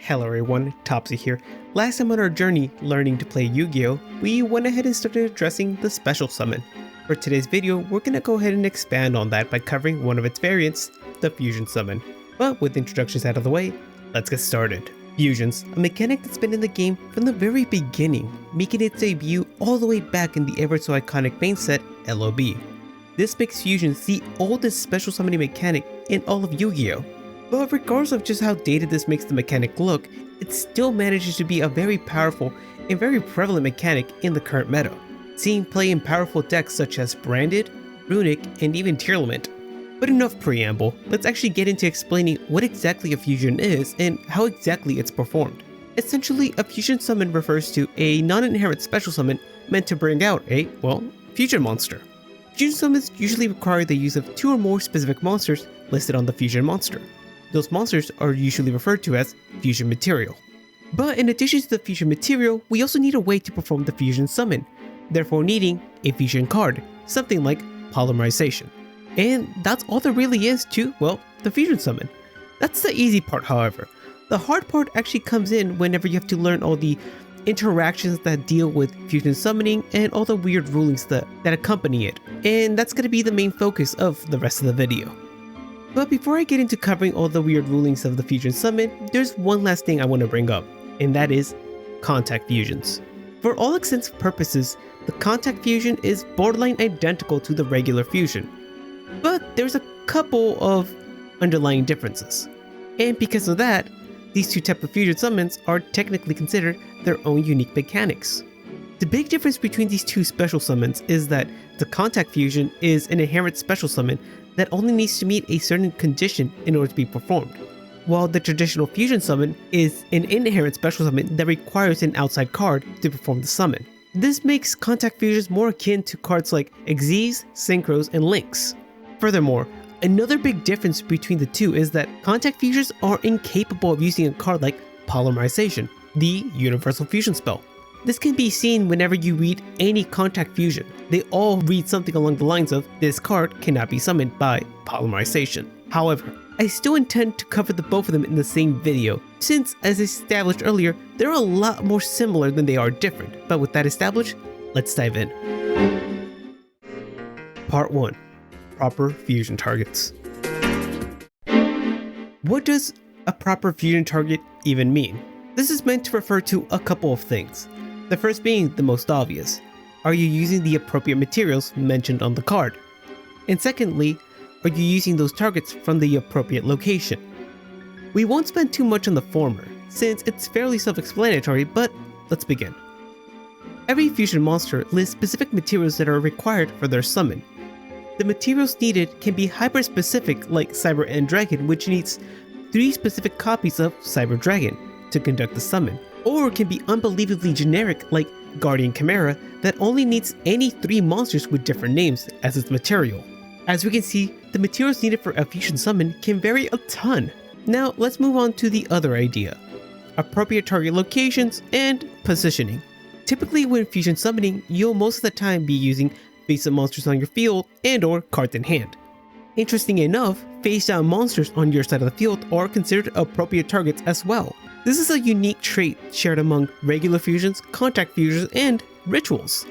Hello everyone, Topsy here. Last time on our journey learning to play Yu-Gi-Oh, we went ahead and started addressing the special summon. For today's video, we're gonna go ahead and expand on that by covering one of its variants, the fusion summon. But with introductions out of the way, let's get started. Fusions, a mechanic that's been in the game from the very beginning, making its debut all the way back in the ever so iconic main set, LOB. This makes fusions the oldest special summoning mechanic in all of Yu-Gi-Oh! But regardless of just how dated this makes the mechanic look, it still manages to be a very powerful and very prevalent mechanic in the current meta, seeing play in powerful decks such as Branded, Runic, and even Tearlament. But enough preamble, let's actually get into explaining what exactly a fusion is and how exactly it's performed. Essentially, a fusion summon refers to a non-inherent special summon meant to bring out a, fusion monster. Fusion summons usually require the use of 2 or more specific monsters listed on the fusion monster. Those monsters are usually referred to as fusion material. But in addition to the fusion material, we also need a way to perform the fusion summon, therefore needing a fusion card, something like polymerization. And that's all there really is to, the fusion summon. That's the easy part, however. The hard part actually comes in whenever you have to learn all the interactions that deal with fusion summoning and all the weird rulings that accompany it. And that's going to be the main focus of the rest of the video. But before I get into covering all the weird rulings of the fusion summon, there's one last thing I want to bring up, and that is contact fusions. For all intents and purposes, the contact fusion is borderline identical to the regular fusion, but there's a couple of underlying differences. And because of that, these two types of fusion summons are technically considered their own unique mechanics. The big difference between these two special summons is that the contact fusion is an inherent special summon that only needs to meet a certain condition in order to be performed, while the traditional fusion summon is an inherent special summon that requires an outside card to perform the summon. This makes contact fusions more akin to cards like Xyz, Synchros, and Links. Furthermore, another big difference between the two is that contact fusions are incapable of using a card like Polymerization, the universal fusion spell. This can be seen whenever you read any contact fusion. They all read something along the lines of, this card cannot be summoned by polymerization. However, I still intend to cover the both of them in the same video, since as established earlier, they're a lot more similar than they are different. But with that established, let's dive in. Part 1. Proper fusion targets. What does a proper fusion target even mean? This is meant to refer to a couple of things. The first being the most obvious. Are you using the appropriate materials mentioned on the card? And secondly, are you using those targets from the appropriate location? We won't spend too much on the former, since it's fairly self-explanatory, but let's begin. Every fusion monster lists specific materials that are required for their summon. The materials needed can be hyper-specific like Cyber End Dragon, which needs 3 specific copies of Cyber Dragon to conduct the summon, or can be unbelievably generic like Guardian Chimera that only needs any 3 monsters with different names as its material. As we can see, the materials needed for a fusion summon can vary a ton. Now let's move on to the other idea, appropriate target locations and positioning. Typically when fusion summoning, you'll most of the time be using face-up monsters on your field and or cards in hand. Interesting enough, face-down monsters on your side of the field are considered appropriate targets as well. This is a unique trait shared among regular fusions, contact fusions, and rituals.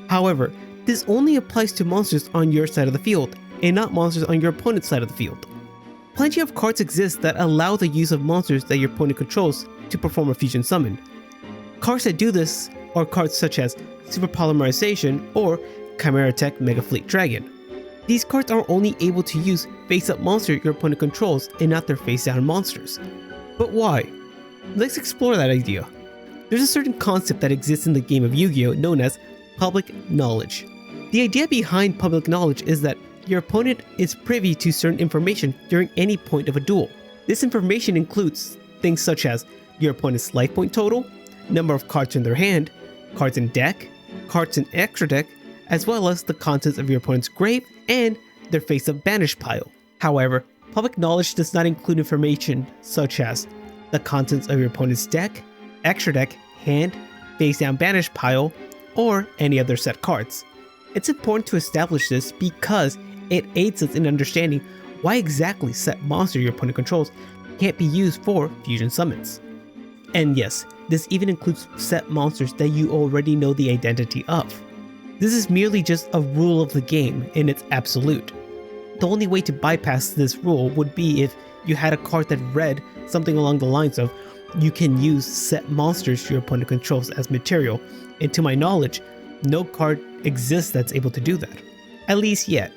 However, this only applies to monsters on your side of the field, and not monsters on your opponent's side of the field. Plenty of cards exist that allow the use of monsters that your opponent controls to perform a fusion summon. Cards that do this are cards such as Super Polymerization or Chimera Tech Mega Fleet Dragon. These cards are only able to use face-up monster your opponent controls and not their face-down monsters. But why? Let's explore that idea. There's a certain concept that exists in the game of Yu-Gi-Oh! Known as public knowledge. The idea behind public knowledge is that your opponent is privy to certain information during any point of a duel. This information includes things such as your opponent's life point total, number of cards in their hand, cards in deck, cards in extra deck, as well as the contents of your opponent's grave and their face-up banish pile. However, public knowledge does not include information such as the contents of your opponent's deck, extra deck, hand, face-down banish pile, or any other set cards. It's important to establish this because it aids us in understanding why exactly set monster your opponent controls can't be used for fusion summons. And yes, this even includes set monsters that you already know the identity of. This is merely just a rule of the game and it's absolute. The only way to bypass this rule would be if you had a card that read something along the lines of, you can use set monsters your opponent controls as material, and to my knowledge, no card exists that's able to do that. At least yet.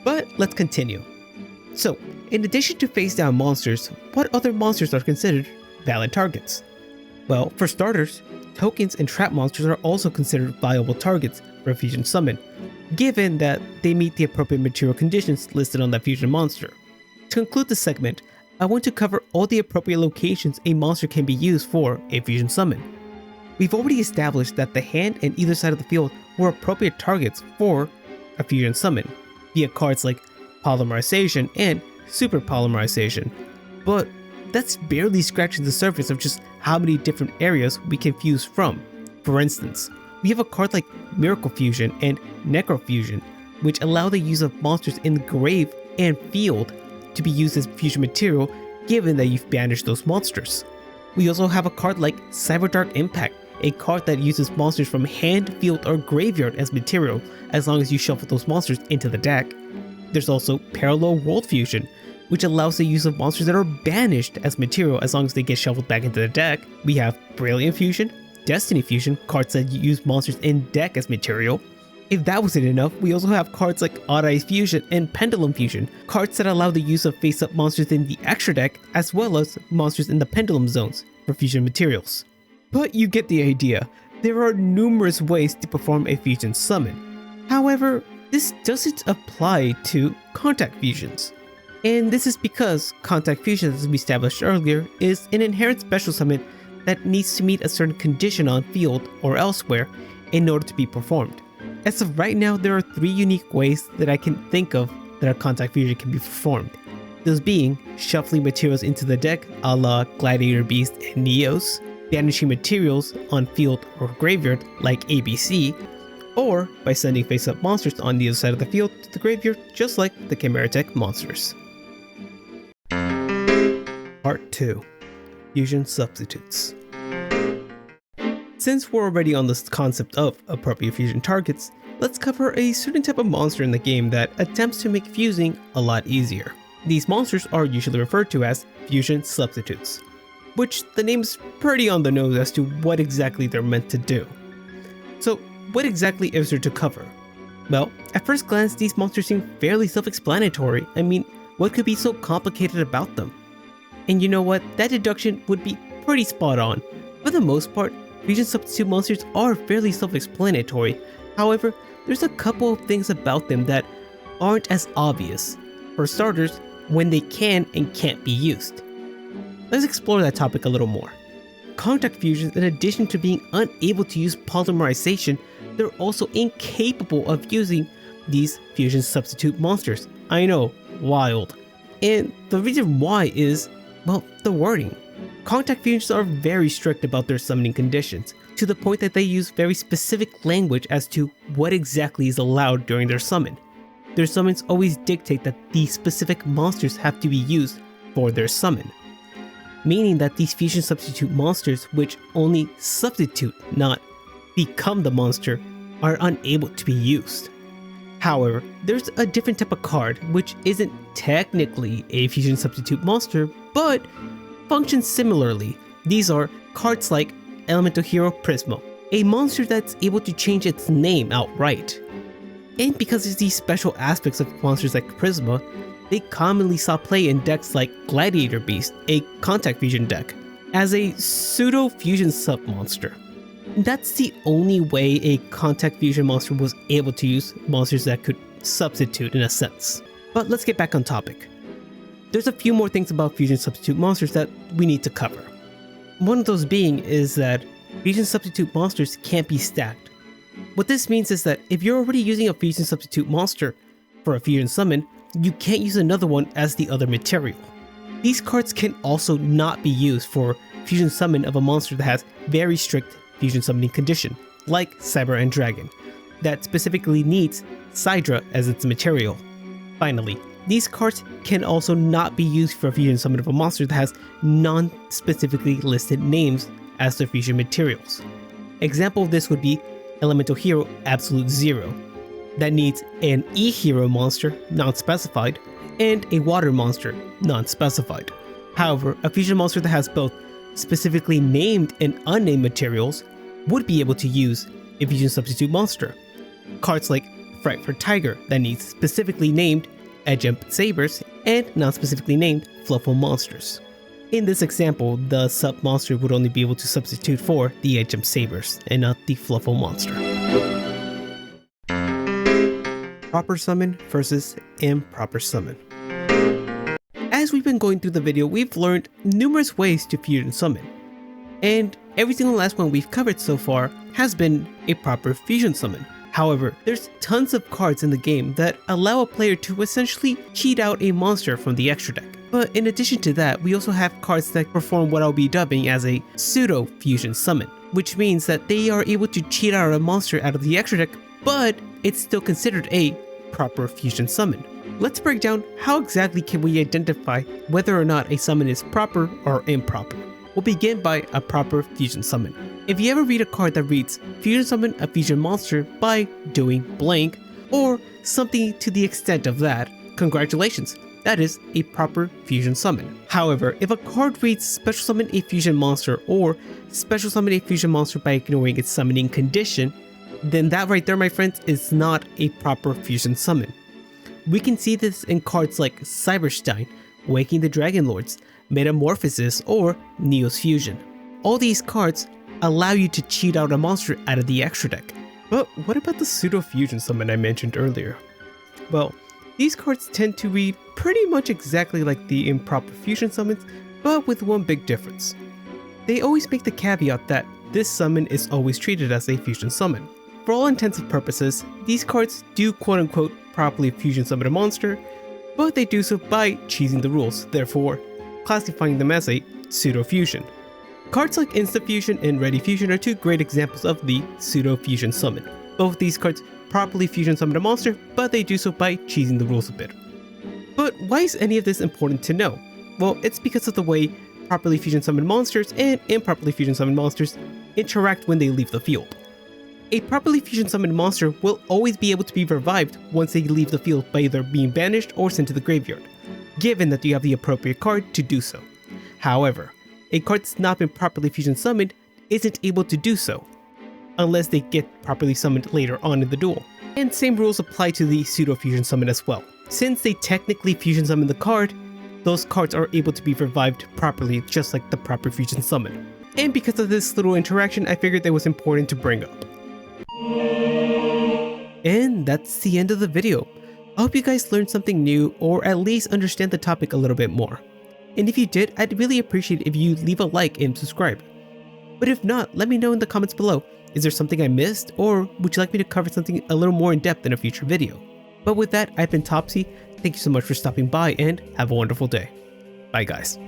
But let's continue. So, in addition to face down monsters, what other monsters are considered valid targets? Well, for starters, tokens and trap monsters are also considered viable targets for a fusion summon, given that they meet the appropriate material conditions listed on that fusion monster. To conclude the segment, I want to cover all the appropriate locations a monster can be used for a fusion summon. We've already established that the hand and either side of the field were appropriate targets for a fusion summon, via cards like Polymerization and Super Polymerization, but that's barely scratching the surface of just how many different areas we can fuse from. For instance, we have a card like Miracle Fusion and Necrofusion, which allow the use of monsters in the grave and field to be used as fusion material given that you've banished those monsters. We also have a card like Cyberdark Impact, a card that uses monsters from hand, field, or graveyard as material as long as you shuffle those monsters into the deck. There's also Parallel World Fusion, which allows the use of monsters that are banished as material as long as they get shuffled back into the deck. We have Brilliant Fusion, Destiny Fusion, cards that use monsters in deck as material. If that wasn't enough, we also have cards like Odd Eyes Fusion and Pendulum Fusion, cards that allow the use of face-up monsters in the extra deck as well as monsters in the Pendulum zones for fusion materials. But you get the idea, there are numerous ways to perform a fusion summon. However, this doesn't apply to contact fusions. And this is because contact fusion, as we established earlier, is an inherent special summon that needs to meet a certain condition on field or elsewhere in order to be performed. As of right now, there are 3 unique ways that I can think of that a contact fusion can be performed. Those being shuffling materials into the deck a la Gladiator Beast and Neos, banishing materials on field or graveyard like ABC, or by sending face-up monsters on the other side of the field to the graveyard just like the Chimera Tech monsters. Part 2. Fusion Substitutes. Since we're already on this concept of appropriate fusion targets, let's cover a certain type of monster in the game that attempts to make fusing a lot easier. These monsters are usually referred to as fusion substitutes, which the name's pretty on the nose as to what exactly they're meant to do. So what exactly is there to cover? Well, at first glance these monsters seem fairly self-explanatory. I mean, what could be so complicated about them? And you know what, that deduction would be pretty spot on. For the most part, fusion substitute monsters are fairly self-explanatory. However, there's a couple of things about them that aren't as obvious. For starters, when they can and can't be used. Let's explore that topic a little more. Contact fusions, in addition to being unable to use polymerization, they're also incapable of using these fusion substitute monsters. I know, wild. And the reason why is, well, the wording. Contact fusions are very strict about their summoning conditions, to the point that they use very specific language as to what exactly is allowed during their summon. Their summons always dictate that these specific monsters have to be used for their summon, meaning that these fusion substitute monsters, which only substitute, not become the monster, are unable to be used. However, there's a different type of card which isn't technically a fusion substitute monster, but functions similarly. These are cards like Elemental Hero Prismo, a monster that's able to change its name outright. And because of these special aspects of monsters like Prisma, they commonly saw play in decks like Gladiator Beast, a contact fusion deck, as a pseudo-fusion sub-monster. That's the only way a contact fusion monster was able to use monsters that could substitute in a sense. But let's get back on topic. There's a few more things about fusion substitute monsters that we need to cover. One of those being is that fusion substitute monsters can't be stacked. What this means is that if you're already using a fusion substitute monster for a fusion summon, you can't use another one as the other material. These cards can also not be used for fusion summon of a monster that has very strict fusion summoning condition, like Cyber and Dragon, that specifically needs Sidra as its material. Finally, these cards can also not be used for a fusion summon of a monster that has non-specifically listed names as their fusion materials. Example of this would be Elemental Hero Absolute Zero, that needs an E-Hero monster, non-specified, and a Water monster, non-specified. However, a fusion monster that has both specifically named and unnamed materials would be able to use a fusion substitute monster. Cards like Frightful Tiger that needs specifically named Edge Jump Sabers and non-specifically named Fluffle monsters. In this example, the sub monster would only be able to substitute for the Edge Jump Sabers and not the Fluffle monster. Proper summon versus improper summon. As we've been going through the video, we've learned numerous ways to fusion summon, and every single last one we've covered so far has been a proper fusion summon. However, there's tons of cards in the game that allow a player to essentially cheat out a monster from the extra deck. But in addition to that, we also have cards that perform what I'll be dubbing as a pseudo fusion summon, which means that they are able to cheat out a monster out of the extra deck, but it's still considered a proper fusion summon. Let's break down how exactly can we identify whether or not a summon is proper or improper. We'll begin by a proper fusion summon. If you ever read a card that reads fusion summon a fusion monster by doing blank or something to the extent of that, congratulations, that is a proper fusion summon. However, if a card reads special summon a fusion monster or special summon a fusion monster by ignoring its summoning condition, then that right there, my friends, is not a proper fusion summon. We can see this in cards like Cyberstein, Waking the Dragon Lords, Metamorphosis, or Neo's Fusion. All these cards allow you to cheat out a monster out of the extra deck. But what about the pseudo fusion summon I mentioned earlier? Well, these cards tend to read pretty much exactly like the improper fusion summons, but with one big difference. They always make the caveat that this summon is always treated as a fusion summon. For all intents and purposes, these cards do quote-unquote properly fusion summon a monster, but they do so by cheesing the rules, therefore classifying them as a pseudo fusion. Cards like Insta Fusion and Ready Fusion are two great examples of the pseudo fusion summon. Both these cards properly fusion summon a monster, but they do so by cheesing the rules a bit. But why is any of this important to know? Well, it's because of the way properly fusion summoned monsters and improperly fusion summoned monsters interact when they leave the field. A properly fusion summoned monster will always be able to be revived once they leave the field by either being banished or sent to the graveyard, given that you have the appropriate card to do so. However, a card that's not been properly fusion summoned isn't able to do so, unless they get properly summoned later on in the duel. And same rules apply to the pseudo fusion summon as well. Since they technically fusion summon the card, those cards are able to be revived properly just like the proper fusion summon. And because of this little interaction, I figured that was important to bring up. And that's the end of the video. I hope you guys learned something new or at least understand the topic a little bit more. And if you did, I'd really appreciate it if you leave a like and subscribe. But if not, let me know in the comments below. Is there something I missed, or would you like me to cover something a little more in depth in a future video? But with that, I've been Topsy. Thank you so much for stopping by and have a wonderful day. Bye guys.